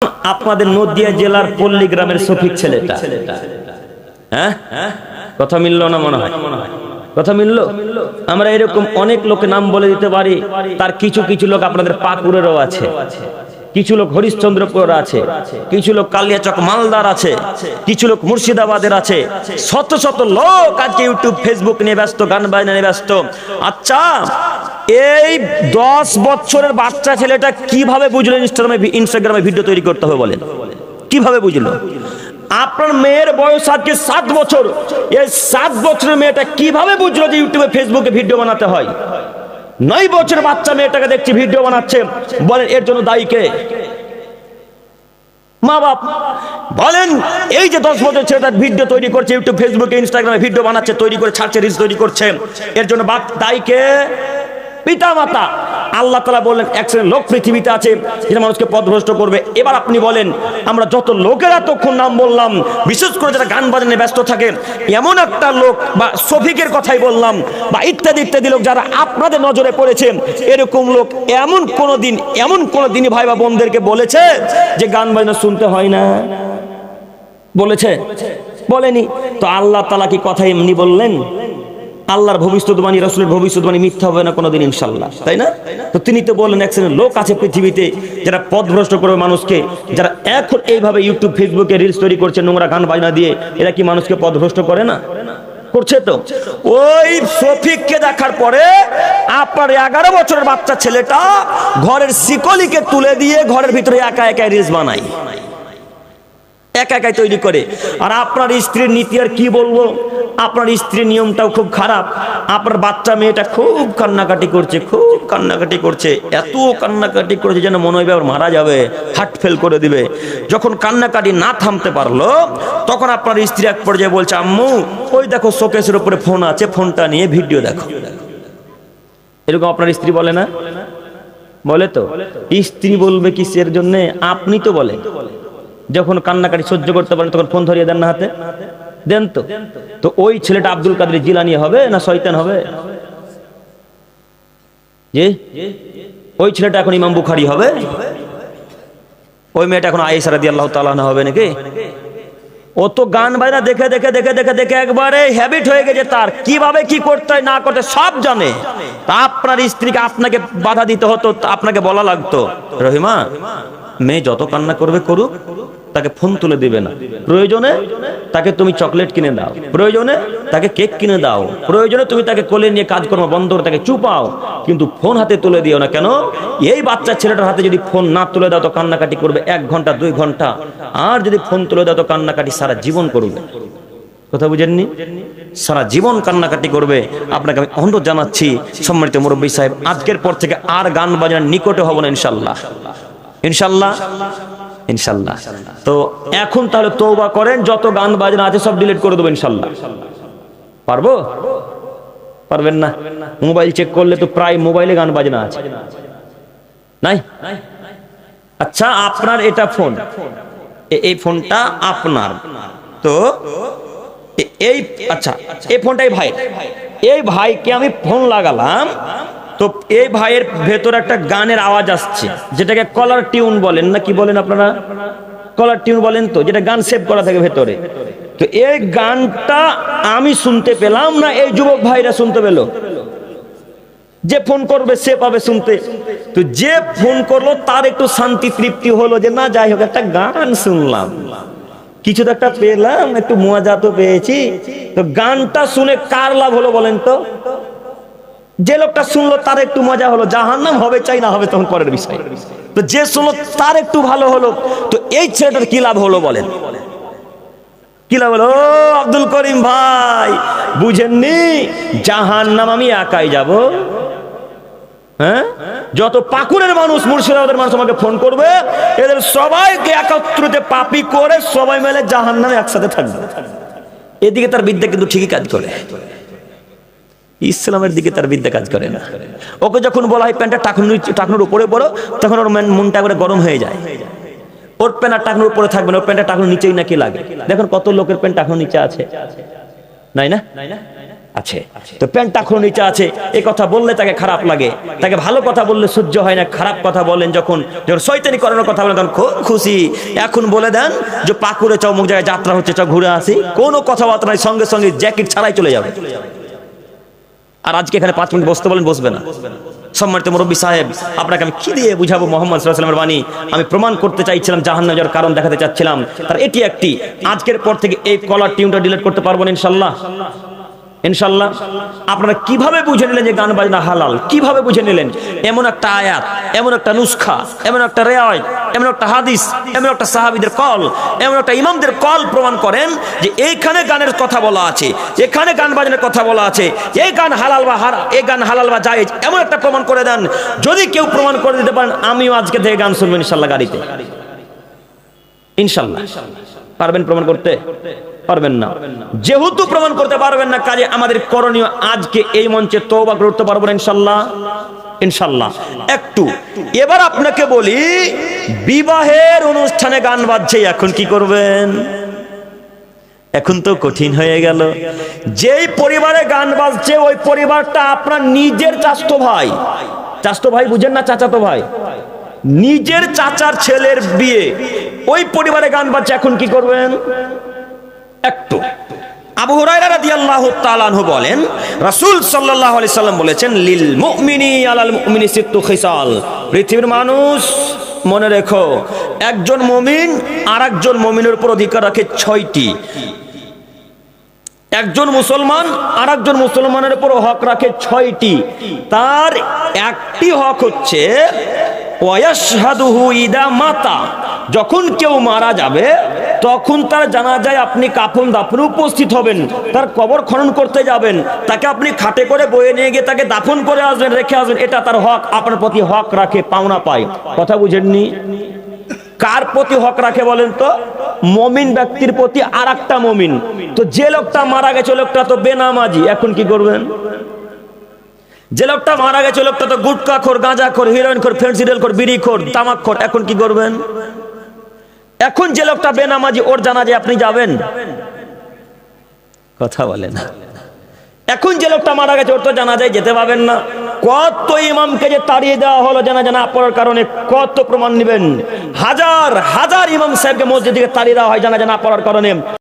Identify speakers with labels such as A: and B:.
A: আপনাদের নদিয়া জেলার পল্লী গ্রামের শফিক ছেলেটা, হ্যাঁ কথা মিললো না মনে হয়? কথা মিললো? আমরা এরকম অনেক লোকের নাম বলে দিতে পারি। তার কিছু কিছু লোক আপনাদের পাকুড়েরও আছে, কিছু লোক হরিশ্চন্দ্রপুর আছে, কিছু লোক কালিয়াচক মালদার আছে, কিছু লোক মুর্শিদাবাদের আছে। শত শত লোক আজকে ইউটিউব ফেসবুক নিয়ে ব্যস্ত, গান বাজনা নিয়ে ব্যস্ত। আচ্ছা, এই 10 বছরের বাচ্চা ছেলেটা কিভাবে বুঝলো ইনস্টাগ্রামে ভিডিও তৈরি করতে হবে? বলেন কিভাবে বুঝলো? আপনার মেয়ের বয়স আজকে 7 বছর। এই 7 বছরের মেয়েটা কিভাবে বুঝলো যে ইউটিউবে ফেসবুকে ভিডিও বানাতে হয়? 9 বছরের বাচ্চা মেয়েটাকে দেখছি ভিডিও বানাচ্ছে। বলেন এর জন্য দায়ী কে? মা বাপ। বলেন এই যে 10 বছর ছেলেটা ভিডিও তৈরি করছে, ইউটিউব ফেসবুকে ইনস্টাগ্রামে ভিডিও বানাচ্ছে, তৈরি করে ছাড়ছে, রিলস তৈরি করছে, এর জন্য দায়ী কে? পিতা মাতা। আল্লাহ তাআলা বললেন এক শ্রেণীর লোক পৃথিবীতে আছে যারা মানুষকে পথভ্রষ্ট করবে। এবার আপনি বলেন, আমরা যত লোকেরা তখন নাম বললাম, বিশেষ করে যারা গান বাজনায় ব্যস্ত থাকে, এমন একটা লোক বা শফিকের কথাই বললাম, বা ইত্যাদি ইত্যাদি লোক যারা আপনাদের নজরে পড়েছে, এরকম লোক এমন কোন দিনই ভাই বা বোনদেরকে বলেছে যে গান বাজনা শুনতে হয় না? বলেছে? বলেনি। তো আল্লাহ তাআলা কি কথা এমনি বললেন? আল্লাহর ভবিষ্যৎবাণী, রাসূলের ভবিষ্যৎবাণী মিথ্যা হবে না কোনোদিন ইনশাআল্লাহ, তাই না? তো তিনি তো বললেন এক শ্রেণীর লোক আছে পৃথিবীতে যারা পথভ্রষ্ট করবে মানুষকে, যারা এখন এইভাবে ইউটিউব ফেসবুকে রিলস তৈরি করছে নোংরা গান বাজনা দিয়ে, এরা কি মানুষকে পথভ্রষ্ট করে না? করছে তো। ওই শফিককে দেখার পরে আপনার 11 বছরের বাচ্চা ছেলেটা ঘরের শিকলিকে তুলে দিয়ে ঘরের ভিতরে একা একা রিলস বানায়, একা একাই তৈরি করে। আর আপনার স্ত্রীর নীতি আর কি বলবো? আপনার স্ত্রীর নিয়মটাও খুব খারাপ। আপনার বাচ্চা মেয়েটা খুব কান্নাকাটি করছে, খুব কান্নাকাটি করছে, এত কান্নাকাটি করেছে যেন মনে হয় মারা যাবে, হার্ট ফেল করে দিবে। যখন কান্নাকাটি না থামতে পারলো, তখন আপনার স্ত্রী এক পর্যায়ে বলছে, আম্মু ওই দেখো শোকেসের উপরে ফোন আছে, ফোনটা নিয়ে ভিডিও দেখো। এরকম আপনার স্ত্রী বলে না? বলে তো। স্ত্রী বলবে কিসের জন্য? আপনি তো বলেন যখন কান্নাকাটি সহ্য করতে পারেন তখন ফোন ধরিয়ে দেন না হাতে, দেন তো। তো ওই ছেলেটা আব্দুল কাদের জিলানী হবে না শয়তান হবে? জি, ওই ছেলেটা এখন ইমাম বুখারী হবে? ওই মেয়েটা এখন আয়েশা রাদিয়াল্লাহু তাআলা আনহা হবে নাকি? ও তো গান বাজনা দেখে দেখে দেখে দেখে দেখে একবারে হ্যাবিট হয়ে গেছে তার, কিভাবে কি করতে হয় না করতে সব জানে। তা আপনার স্ত্রীকে আপনাকে বাধা দিতে হতো, আপনাকে বলা লাগতো, রহিমা মেয়ে যত কান্না করবে করুক, তাকে ফোন তুলে দিবে না, প্রয়োজনে তাকে তুমি চকলেট কিনে দাও, প্রয়োজনে তাকে কেক কিনে দাও, প্রয়োজনে তুমি তাকে কোলে নিয়ে কাজকর্ম বন্ধ করে তাকে চুপাও, কিন্তু ফোন হাতে তুলে দিও না। কেন? এই বাচ্চা ছেলেটার হাতে যদি ফোন না তুলে দাও তো কান্নাকাটি করবে 1 ঘন্টা 2 ঘন্টা, আর যদি ফোন তুলে দাও তো কান্নাকাটি সারা জীবন করবে। কথা বুঝেননি? সারা জীবন কান্নাকাটি করবে। আপনাকে আমি অনুরোধ জানাচ্ছি সম্মানিত মুরব্বী সাহেব, আজকের পর থেকে আর গান বাজনার নিকটে হব না ইনশাআল্লাহ, ইনশাআল্লাহ, ইনশাআল্লাহ। তো এখন তাহলে তওবা করেন, যত গান বাজনা আছে সব ডিলিট করে দেবো ইনশাআল্লাহ। পারবো? পারবেন না? মোবাইল চেক করলে তো প্রায় মোবাইলে গান বাজনা আছে, নাই? আচ্ছা, আপনার এটা ফোন, এই ফোনটা আপনার, তো এই আচ্ছা এই ফোনটাই ভাই, এই ভাইকে আমি ফোন লাগালাম, তো এই ভাইয়ের ভেতর একটা গানের আওয়াজ আসছে, যেটাকে কলার টিউন বলেন না কি বলেন আপনারা? কলার টিউন বলেন তো, যেটা গান সেভ করা থাকে ভেতরে। তো এই গানটা আমি শুনতে পেলাম না এই যুবক ভাইরা শুনতে পেল? যে ফোন করবে সে পাবে শুনতে। তো যে ফোন করলো তার একটু শান্তি তৃপ্তি হলো যে না যাই হোক একটা গান শুনলাম, কিছু তো একটা পেলাম, একটু মজা তো পেয়েছি। তো গানটা শুনে কার লাভ হলো বলেন তো? যে লোকটা শুনলো তার একটু মজা হলো, জাহান্নাম হবে চাই না হবে তখন পরের বিষয়। তো যে শুনলো তার একটু ভালো হলো, তো এই ছেলেটার কি লাভ হলো বলেন? কি লাভ হলো? ও আব্দুল করিম ভাই, বুঝেননি? জাহান্নাম আমি একাই যাব? হ্যাঁ, যত পাকুড়ের মানুষ, মুর্শিদাবাদের মানুষ আমাকে ফোন করবে, এদের সবাইকে একত্রিত পাপী করে সবাই মিলে জাহান্নামে একসাথে থাকবে। এদিকে তার বিদ্যা কিন্তু ঠিকই কাজ করে, ইসলামের দিকে তার বিদ্যা কাজ করে না। ওকে যখন বলা হয় প্যান্টটা টাকনুর উপরে পড়ো, তখন ওর মনটা করে গরম হয়ে যায়। ওর প্যান্ট আর টাকনুর উপরে থাকবে না, ওর প্যান্টটা টাকনুর নিচেই নাকি লাগে। দেখুন কত লোকের প্যান্ট টাকনুর নিচে আছে, নাই না? আছে, তো প্যান্টটা এখনো নিচে আছে। এই কথা বললে তাকে খারাপ লাগে, তাকে ভালো কথা বললে সহ্য হয় না, খারাপ কথা বলেন যখন যখন শয়তানি করানোর কথা বলেন তখন খুব খুশি। এখন বলে দেন যে পাকুড়ে চাও, অমুক জায়গায় যাত্রা হচ্ছে, চাও ঘুরে আসি, কোনো কথাবার্তা নাই, সঙ্গে সঙ্গে জ্যাকেট ছাড়াই চলে যাবে। আর আজকে এখানে 5 মিনিট বসতে বলেন, বসবে না। সম্মানিত মুরব্বী সাহেব, আপনাকে আমি কি দিয়ে বুঝাবো মুহাম্মদ সাল্লাল্লাহু আলাইহি ওয়াসাল্লামের বাণী? আমি প্রমাণ করতে চাইছিলাম, জাহান্নামে যাওয়ার কারণ দেখাতে চাচ্ছিলাম, তার এটি একটি। আজকের পর থেকে এই কলার টিউনটা ডিলিট করতে পারবো না ইনশাআল্লাহ, ইনশাআল্লাহ। আপনারা কিভাবে বুঝে নিলেন যে গান বাজনা হালাল? কিভাবে বুঝে নিলেন? এমন একটা আয়াত, এমন একটা নুসখা, এমন একটা রেওয়ায়েত, এমন একটা হাদিস, এমন একটা সাহাবীদের কল, এমন একটা ইমামদের কল প্রমাণ করেন যে এইখানে গানের কথা বলা আছে, এখানে গান বাজনার কথা বলা আছে, এই গান হালাল বা হারাম, এই গান হালাল বা জায়েজ, এমন একটা প্রমাণ করে দেন। যদি কেউ প্রমাণ করে দিতে পারেন, আমিও আজকে থেকে গান শুনবো ইনশাআল্লাহ গাড়িতে, ইনশাআল্লাহ। পারবেন প্রমাণ করতে? পারবেন না। যেহেতু প্রমাণ করতে পারবেন না, কাজে আমাদের করণীয় আজকে এই মঞ্চে তওবা করতে পারবো না ইনশাআল্লাহ, ইনশাআল্লাহ। একটু এবার আপনাকে বলি, বিবাহের অনুষ্ঠানে গান বাজছে, এখন কি করবেন? এখন তো কঠিন হয়ে গেল। যেই পরিবারে গান বাজছে ওই পরিবারটা আপনার নিজের চাচাতো ভাই, চাচাতো ভাই বুঝেন না, চাচাতো ভাই, নিজের চাচার ছেলের বিয়ে, ওই পরিবারে গান বাজছে, এখন কি করবেন? একটু আবু হুরায়রা রাদিয়াল্লাহু তাআলা আনহু বলেন, রাসূল সাল্লাল্লাহু আলাইহি সাল্লাম বলেছেন, লিল মুমিনি আলাল মুমিনি সিত্তু খিসাল। পৃথিবীর মানুষ মনে রেখো, একজন মুমিন আরেকজন মুমিনের উপর অধিকার রাখে 6টি। একজন মুসলমান আরেকজন মুসলমানের উপর হক রাখে 6টি। তার একটি হক হচ্ছে ওয়াশহাদুহু ইদা মাতা, যখন কেউ মারা যাবে তখন তার জানাজায় আপনি কাফন দাফনে উপস্থিত হবেন, তার কবর খনন করতে যাবেন, তাকে আপনি খাটে করে বয়ে নিয়ে গিয়ে তাকে দাফন করে আসবেন, রেখে আসবেন, এটা তার হক, আপনার প্রতি হক রাখে, পাওনা পায়। কথা বুঝেননি? কার প্রতি হক রাখে বলেন তো? মুমিন ব্যক্তির প্রতি আরেকটা মুমিন। তো যে লোকটা মারা গেছে লোকটা তো বেনামাজি, এখন কি করবেন? যে লোকটা মারা গেছে লোকটা তো গুটখাখোর, গাঁজাখোর, হিরোইনখোর, ফেন্সিডিলখোর, বিড়িখোর, তামাকখোর, এখন কি করবেন? এখন যে লোকটা বেনামাজি ওর জানাজায় আপনি যাবেন? কথা বলেন না। এখন যে লোকটা মারা গেছে ওর তো জানাজায় যেতে পাবেন না। কত ইমামকে যে তাড়িয়ে দেওয়া হলো জানাজা না পড়ার কারণে, কত প্রমাণ নেবেন? হাজার হাজার ইমাম সাহেবকে মসজিদ থেকে তাড়িয়ে দেওয়া হয় জানাজা না পড়ার কারণে।